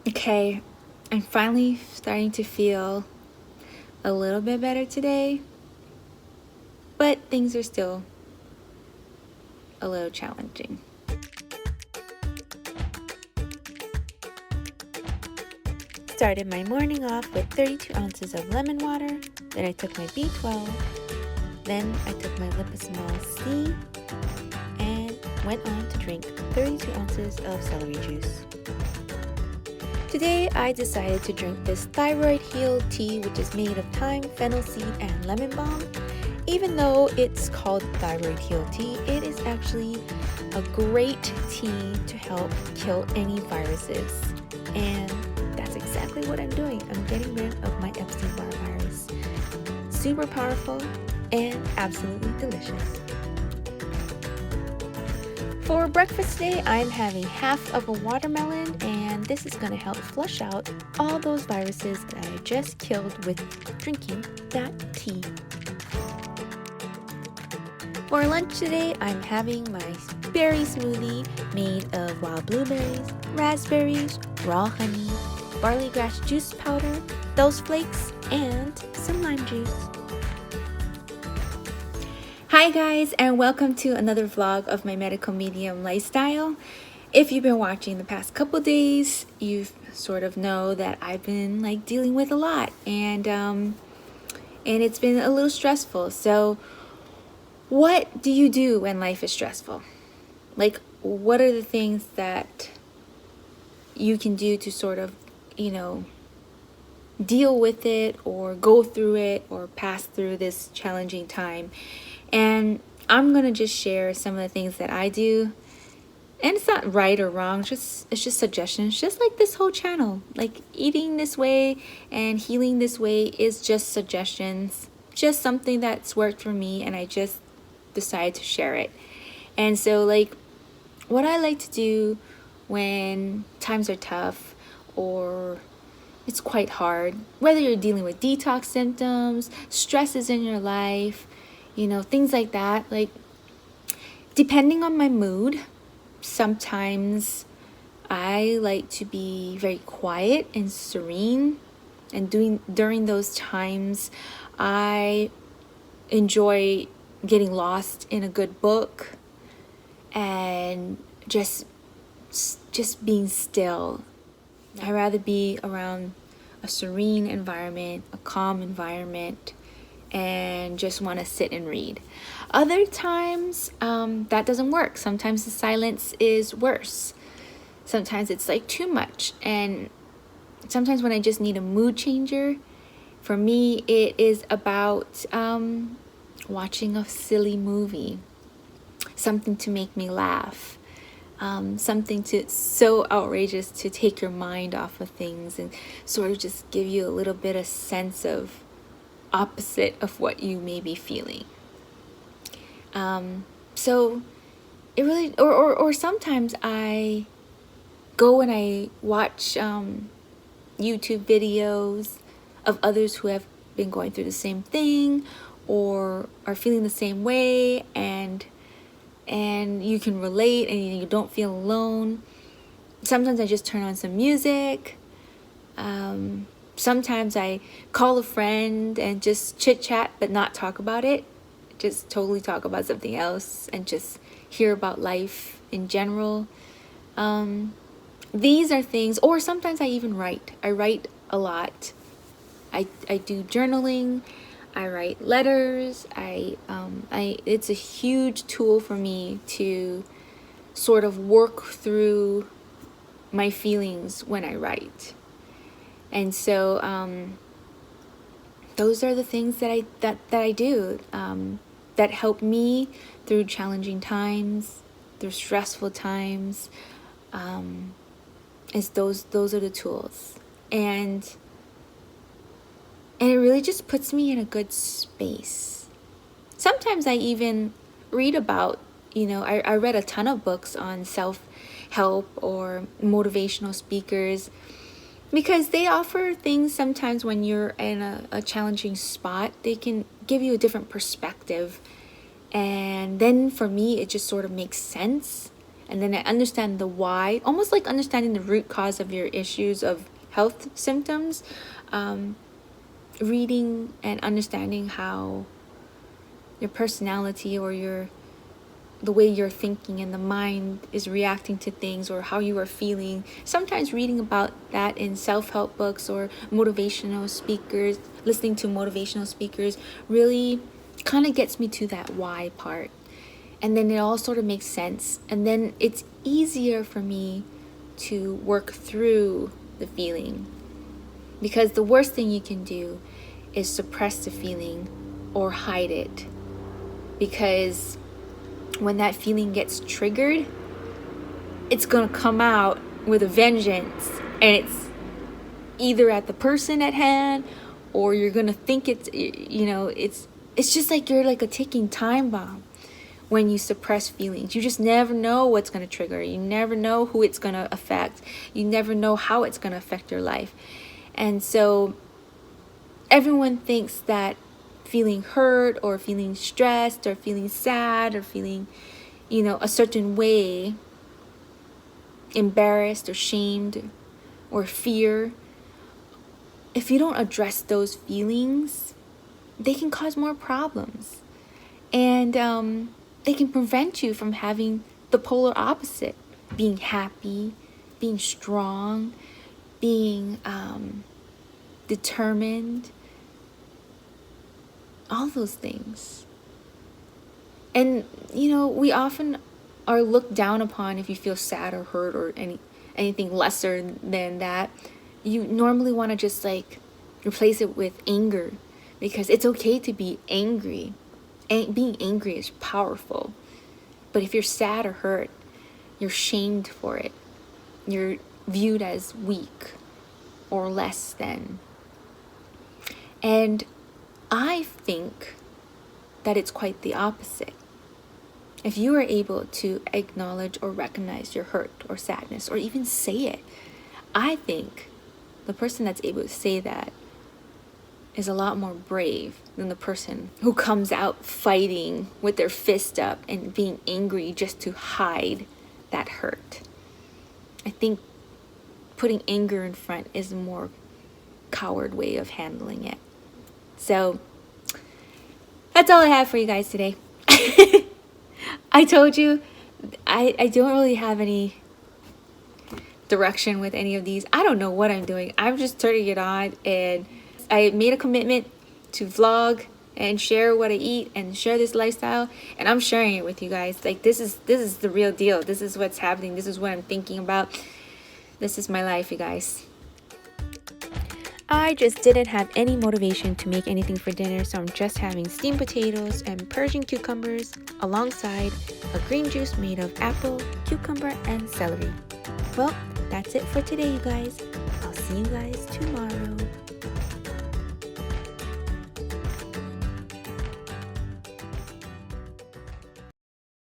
Okay, I'm finally starting to feel a little bit better today, but things are still a little challenging. Started my morning off with 32 ounces of lemon water, then I took my B12, then I took my liposomal C, and went on to drink 32 ounces of celery juice. Today, I decided to drink this thyroid heal tea, which is made of thyme, fennel seed, and lemon balm. Even though it's called thyroid heal tea, it is actually a great tea to help kill any viruses. And that's exactly what I'm doing. I'm getting rid of my Epstein Barr Virus. Super powerful and absolutely delicious. For breakfast today, I'm having half of a watermelon, and this is going to help flush out all those viruses that I just killed with drinking that tea. For lunch today, I'm having my berry smoothie made of wild blueberries, raspberries, raw honey, barley grass juice powder, those flakes, and some lime juice. Hi guys, and welcome to another vlog of my medical medium lifestyle. If you've been watching the past couple days, you sort of know that I've been dealing with a lot, and it's been a little stressful. So what do you do when life is stressful? What are the things that you can do to sort of, deal with it or go through it or pass through this challenging time? And I'm gonna just share some of the things that I do, and it's not right or wrong, it's just suggestions, just like this whole channel. Like, eating this way and healing this way is just suggestions, just something that's worked for me, and I just decided to share it. And so, what I like to do when times are tough or it's quite hard, whether you're dealing with detox symptoms, stresses in your life, things like that, depending on my mood, sometimes I like to be very quiet and serene, and during those times I enjoy getting lost in a good book and just being still. I'd rather be around a serene environment, a calm environment, and just want to sit and read. Other times, that doesn't work. Sometimes the silence is worse. Sometimes it's too much. And sometimes when I just need a mood changer, for me, it is about watching a silly movie, something to make me laugh. Something so outrageous to take your mind off of things and sort of just give you a little bit of sense of opposite of what you may be feeling. So it really, or sometimes I go and I watch YouTube videos of others who have been going through the same thing or are feeling the same way, and you can relate and you don't feel alone. Sometimes I just turn on some music. Sometimes I call a friend and just chit chat but not talk about it. Just totally talk about something else and just hear about life in general. These are things, or sometimes I even write. I write a lot. I do journaling. I write letters. It's a huge tool for me to sort of work through my feelings when I write. And so those are the things that I do that help me through challenging times, through stressful times. Those are the tools, and it really just puts me in a good space. Sometimes I even read about, I read a ton of books on self-help or motivational speakers, because they offer things sometimes when you're in a challenging spot. They can give you a different perspective. And then for me, it just sort of makes sense. and then I understand the why, almost like understanding the root cause of your issues of health symptoms. Reading and understanding how your personality or the way you're thinking and the mind is reacting to things, or how you are feeling. Sometimes reading about that in self-help books or motivational speakers, listening to motivational speakers, really kind of gets me to that why part. And then it all sort of makes sense. And then it's easier for me to work through the feeling. Because the worst thing you can do is suppress the feeling or hide it. Because when that feeling gets triggered, it's going to come out with a vengeance. And it's either at the person at hand, or you're going to think it's just like you're like a ticking time bomb when you suppress feelings. You just never know what's going to trigger. You never know who it's going to affect. You never know how it's going to affect your life. And so everyone thinks that feeling hurt or feeling stressed or feeling sad or feeling, a certain way, embarrassed or shamed or fear, if you don't address those feelings, they can cause more problems. And they can prevent you from having the polar opposite, being happy, being strong, being determined, all those things. And we often are looked down upon if you feel sad or hurt or anything lesser than that. You normally want to just like replace it with anger, because it's okay to be angry. Being angry is powerful. But if you're sad or hurt, you're shamed for it. You're viewed as weak or less than. And I think that it's quite the opposite. If you are able to acknowledge or recognize your hurt or sadness, or even say it, I think the person that's able to say that is a lot more brave than the person who comes out fighting with their fist up and being angry just to hide that hurt. I think putting anger in front is a more coward way of handling it. So that's all I have for you guys today. I told you I don't really have any direction with any of these. I don't know what I'm doing. I'm just turning it on, and I made a commitment to vlog and share what I eat and share this lifestyle, and I'm sharing it with you guys. Like this is the real deal. This is what's happening. This is what I'm thinking about. This is my life, you guys. I just didn't have any motivation to make anything for dinner, so I'm just having steamed potatoes and Persian cucumbers alongside a green juice made of apple, cucumber, and celery. Well, that's it for today, you guys. I'll see you guys tomorrow.